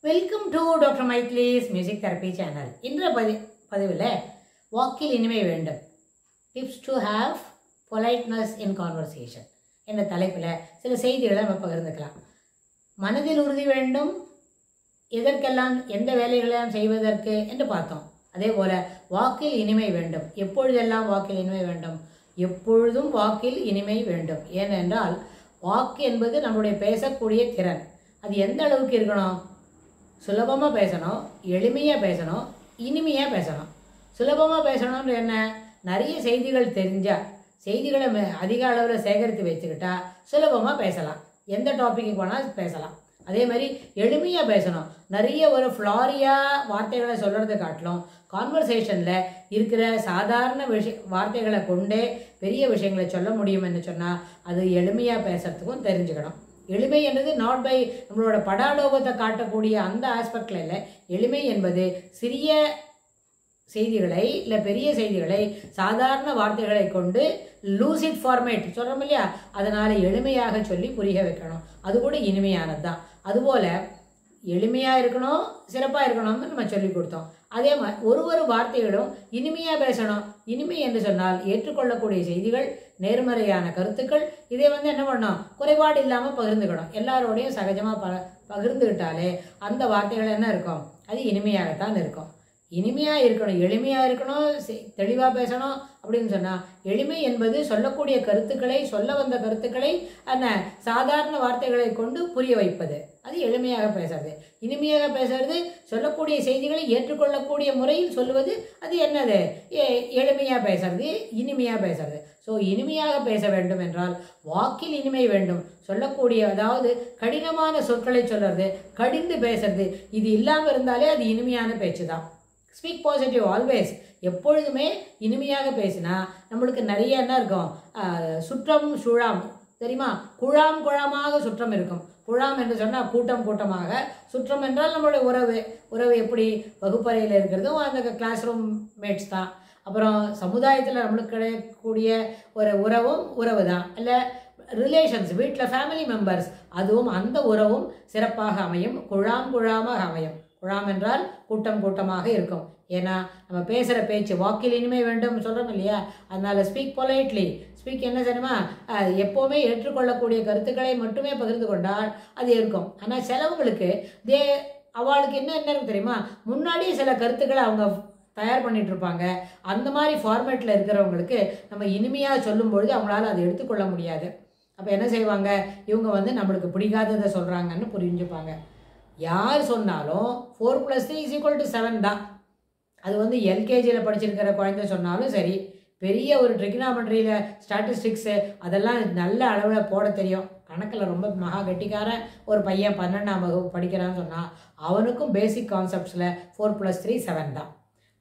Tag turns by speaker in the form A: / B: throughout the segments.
A: Welcome to doctor மைத்லிஸ் music therapy channel. இன்ற பதிவில் வாக்கில் இனிமை வேண்டும், tips to have politeness in conversation என்ற தலைப்பில் சில செய்திகளை நம்ம பகிர்ந்துக்கலாம். மனதில் உறுதி வேண்டும், எதற்கெல்லாம் எந்த வேலைகளெல்லாம் செய்வதற்கு என்று பார்த்தோம். அதே போல் வாக்கில் இனிமை வேண்டும். எப்பொழுதெல்லாம் வாக்கில் இனிமை வேண்டும்? எப்பொழுதும் வாக்கில் இனிமை வேண்டும். ஏனென்றால் வாக்கு என்பது நம்முடைய பேசக்கூடிய திறன். அது எந்த அளவுக்கு இருக்கணும்? சுலபமாக பேசணும், எளிமையாக பேசணும், இனிமையாக பேசணும். சுலபமாக பேசணும்னு என்ன? நிறைய செய்திகள் தெரிஞ்சால் செய்திகளை அதிக அளவில் சேகரித்து வச்சுக்கிட்டா சுலபமாக பேசலாம், எந்த டாப்பிக்கு போனால் பேசலாம். அதே மாதிரி எளிமையாக பேசணும். நிறைய ஒரு ஃப்ளாரியாக வார்த்தைகளை சொல்கிறத காட்டிலும் கான்வர்சேஷனில் இருக்கிற சாதாரண வார்த்தைகளை கொண்டே பெரிய விஷயங்களை சொல்ல முடியும்னு சொன்னால் அது எளிமையாக பேசுறதுக்கும் தெரிஞ்சுக்கணும். எளிமை என்பது நாட் பை நம்மளோட படாடோபத்தை காட்டக்கூடிய அந்த ஆஸ்பெக்டில் இல்லை. எளிமை என்பது சிறிய செய்திகளை இல்லை பெரிய செய்திகளை சாதாரண வார்த்தைகளை கொண்டு லூசிட் ஃபார்மேட் சொல்கிறோம் இல்லையா, அதனால் எளிமையாக சொல்லி புரிய வைக்கணும். அது கூட இனிமையானது தான். அதுபோல் எளிமையாக இருக்கணும், சிறப்பாக இருக்கணும்னு நம்ம சொல்லி கொடுத்தோம். அதே மாதிரி ஒரு வார்த்தைகளும் இனிமையாக பேசணும். இனிமை என்று சொன்னால் ஏற்றுக்கொள்ளக்கூடிய செய்திகள், நேர்மறையான கருத்துக்கள், இதை என்ன பண்ணணும்? குறைபாடு இல்லாமல் பகிர்ந்துக்கணும். எல்லாரோடையும் சகஜமாக பகிர்ந்துக்கிட்டாலே அந்த வார்த்தைகள் என்ன இருக்கும்? அது இனிமையாகத்தான் இருக்கும். இனிமையாக இருக்கணும், எளிமையாக இருக்கணும், தெளிவாக பேசணும். அப்படின்னு சொன்னால் எளிமை என்பது சொல்லக்கூடிய கருத்துக்களை, சொல்ல வந்த கருத்துக்களை சாதாரண வார்த்தைகளை கொண்டு புரிய வைப்பது, அது எளிமையாக பேசுறது. இனிமையாக பேசுறது சொல்லக்கூடிய செய்திகளை ஏற்றுக்கொள்ளக்கூடிய முறையில் சொல்லுவது, அது என்னது? எளிமையாக பேசுறது, இனிமையாக பேசுறது. ஸோ இனிமையாக பேச வேண்டும் என்றால் வாக்கில் இனிமை வேண்டும். சொல்லக்கூடிய அதாவது கடினமான சொற்களை சொல்றது, கடிந்து பேசுறது, இது இல்லாமல் இருந்தாலே அது இனிமையான பேச்சு தான். Speak positive always. எப்பொழுதுமே இனிமையாக பேசினா நம்மளுக்கு நிறைய என்ன இருக்கும்? சுற்றம் சூழாம் தெரியுமா? குழாமாக சுற்றம் இருக்கும். குழாம் என்று சொன்னால் கூட்டம் கூட்டமாக, சுற்றம் என்றால் நம்மளுடைய உறவு எப்படி வகுப்பறையில் இருக்கிறதும் அந்த கிளாஸ் ரூம் மேட்ஸ் தான். அப்புறம் சமுதாயத்தில் நம்மளுக்கு கிடைக்கக்கூடிய ஒரு உறவு தான். இல்லை ரிலேஷன்ஸ், வீட்டில் ஃபேமிலி மெம்பர்ஸ், அதுவும் அந்த உறவும் சிறப்பாக அமையும், குழாமாக அமையும். குழாம் என்றால் கூட்டமாக இருக்கும். ஏன்னா நம்ம பேசுகிற பேச்சு வாக்கில் இனிமை வேண்டும் சொல்கிறோம் இல்லையா, அதனால் ஸ்பீக் பொலைட்லி. ஸ்பீக் என்ன தெரியுமா? எப்போவுமே ஏற்றுக்கொள்ளக்கூடிய கருத்துக்களை மட்டுமே பகிர்ந்து கொண்டால் அது இருக்கும். ஆனால் சிலவங்களுக்கு அவளுக்கு என்ன இருக்கு தெரியுமா? முன்னாடியே சில கருத்துக்களை அவங்க தயார் பண்ணிட்டு இருப்பாங்க. அந்த மாதிரி ஃபார்மேட்டில் இருக்கிறவங்களுக்கு நம்ம இனிமையாக சொல்லும்பொழுது அவங்களால அதை எடுத்துக்கொள்ள முடியாது. அப்போ என்ன செய்வாங்க? இவங்க நம்மளுக்கு பிடிக்காததை சொல்கிறாங்கன்னு புரிஞ்சுப்பாங்க. யார் சொன்னாலும் 4+3 = 7 தான். அது எல்கேஜியில் படிச்சிருக்கிற குழந்தை சொன்னாலும் சரி, பெரிய ஒரு ட்ரிக்னாமெட்ரியில் ஸ்டாட்டிஸ்டிக்ஸு அதெல்லாம் நல்ல அளவில் போட தெரியும், கணக்கில் ரொம்ப மகா கெட்டிக்காரன் ஒரு பையன் 12ஆம் வகுப்பு படிக்கிறான்னு சொன்னால் அவனுக்கும் பேசிக் கான்செப்ட்ஸில் 4+3 7 தான்.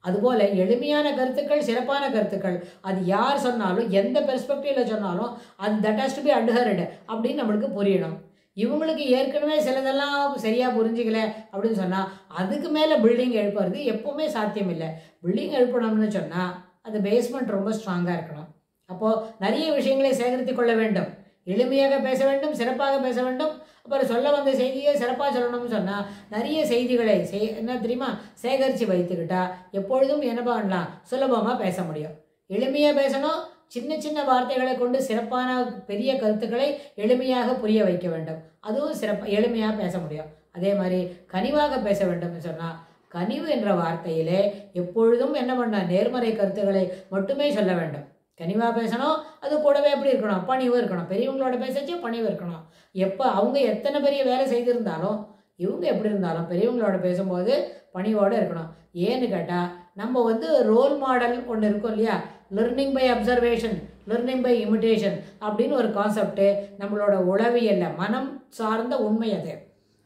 A: அதுபோல் எளிமையான கருத்துக்கள், சிறப்பான கருத்துக்கள், அது யார் சொன்னாலும் எந்த பெர்ஸ்பெக்டிவில் சொன்னாலும் அது தட் ஹஸ் டு பி அட்ஹர்டு அப்படின்னு நம்மளுக்கு புரியணும். இவங்களுக்கு ஏற்கனவே சிலதெல்லாம் சரியாக புரிஞ்சிக்கல அப்படின்னு சொன்னால் அதுக்கு மேலே பில்டிங் எழுப்புறது எப்போவுமே சாத்தியம் இல்லை. பில்டிங் எழுப்பணும்னு சொன்னால் அது பேஸ்மெண்ட் ரொம்ப ஸ்ட்ராங்காக இருக்கணும். அப்போது நிறைய விஷயங்களை சேகரித்து கொள்ள வேண்டும். எளிமையாக பேச வேண்டும், சிறப்பாக பேச வேண்டும். அப்புறம் சொல்ல வந்த செய்தியை சிறப்பாக சொல்லணும்னு சொன்னால் நிறைய செய்திகளை என்ன தெரியுமா சேகரித்து வைத்துக்கிட்டா எப்பொழுதும் என்ன பண்ணலாம்? சுலபமாக பேச முடியும். எளிமையாக பேசணும், சின்ன வார்த்தைகளை கொண்டு சிறப்பான பெரிய கருத்துக்களை எளிமையாக புரிய வைக்க வேண்டும். அதுவும் எளிமையாக பேச முடியும். அதே மாதிரி கனிவாக பேச வேண்டும் சொன்னால் கனிவு என்ற வார்த்தையிலே எப்பொழுதும் என்ன பண்ண நேர்மறை கருத்துக்களை மட்டுமே சொல்ல வேண்டும். கனிவாக பேசணும். அது கூடவே எப்படி இருக்கணும்? பணிவு இருக்கணும். பெரியவங்களோட பேசச்சே பணிவு இருக்கணும். எப்போ அவங்க எத்தனை பெரிய வேலை செய்திருந்தாலும் இவங்க எப்படி இருந்தாலும் பெரியவங்களோட பேசும்போது பணிவோடு இருக்கணும். ஏன்னு கேட்டால் நம்ம ரோல் மாடல் ஒன்று இருக்கும் இல்லையா, learning by observation, learning by imitation அப்படின்னு ஒரு கான்செப்டு நம்மளோட உளவியல்ல மனம் சார்ந்த உண்மை. அது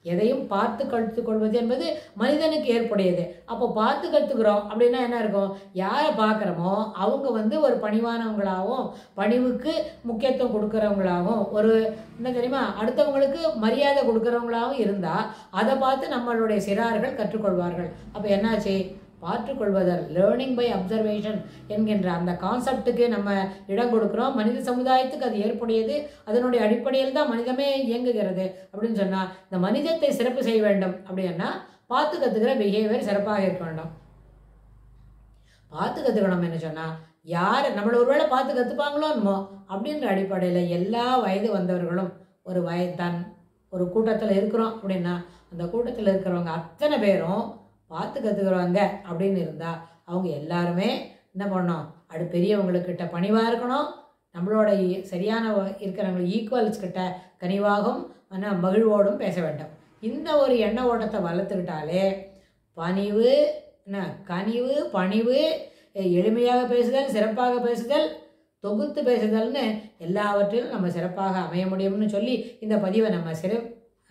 A: எதையும் பார்த்து கற்றுக்கொள்வது என்பது மனிதனுக்கு ஏற்புடையது. அப்போ பார்த்து கற்றுக்குறோம் அப்படின்னா என்ன இருக்கும்? யாரை பார்க்குறோமோ அவங்க ஒரு பணிவானவங்களாகவும் பணிவுக்கு முக்கியத்துவம் கொடுக்குறவங்களாகவும் ஒரு என்ன தெரியுமா அடுத்தவங்களுக்கு மரியாதை கொடுக்குறவங்களாகவும் இருந்தால் அதை பார்த்து நம்மளுடைய சிறார்கள் கற்றுக்கொள்வார்கள். அப்போ என்னாச்சு? பார்த்துக்கொள்வதல், லேர்னிங் பை அப்சர்வேஷன் என்கின்ற அந்த கான்செப்டுக்கு நம்ம இடம் கொடுக்குறோம். மனித சமுதாயத்துக்கு அது ஏற்புடையது. அதனுடைய அடிப்படையில் தான் மனிதமே இயங்குகிறது. அப்படின்னு சொன்னால் இந்த மனிதத்தை சிறப்பு செய்ய வேண்டும் அப்படின்னா பார்த்து கற்றுக்கிற பிஹேவியர் சிறப்பாக இருக்க வேண்டும். பார்த்து கற்றுக்கணும் என்ன சொன்னால் யார் நம்மளை ஒருவேளை பார்த்து கற்றுப்பாங்களோ என்னமோ அப்படின்ற அடிப்படையில் எல்லா வயது வந்தவர்களும் ஒரு கூட்டத்தில் இருக்கிறோம் அப்படின்னா அந்த கூட்டத்தில் இருக்கிறவங்க அத்தனை பேரும் பார்த்து கற்றுக்குறவங்க அப்படின்னு இருந்தால் அவங்க எல்லாருமே என்ன பண்ணணும், பெரியவங்களுக்கிட்ட பணிவாக இருக்கணும். நம்மளோட சரியான இருக்கிறவங்க ஈக்குவல்ஸ்கிட்ட கனிவாகவும் மகிழ்வோடும் பேச வேண்டும். இந்த ஒரு எண்ண ஓட்டத்தை வளர்த்துக்கிட்டாலே கனிவு பணிவு, எளிமையாக பேசுதல், சிறப்பாக பேசுதல், தொகுத்து பேசுதல்னு எல்லாவற்றிலும் நம்ம சிறப்பாக அமைய முடியும்னு சொல்லி இந்த பதிவை நம்ம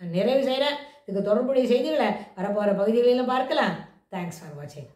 A: நிறைவு செய்கிறேன். இதுக்கு தொடர்புடைய செய்திகளை வரப்போகிற பகுதிகளிலும் பார்க்கலாம். தேங்க்ஸ் ஃபார் வாட்சிங்.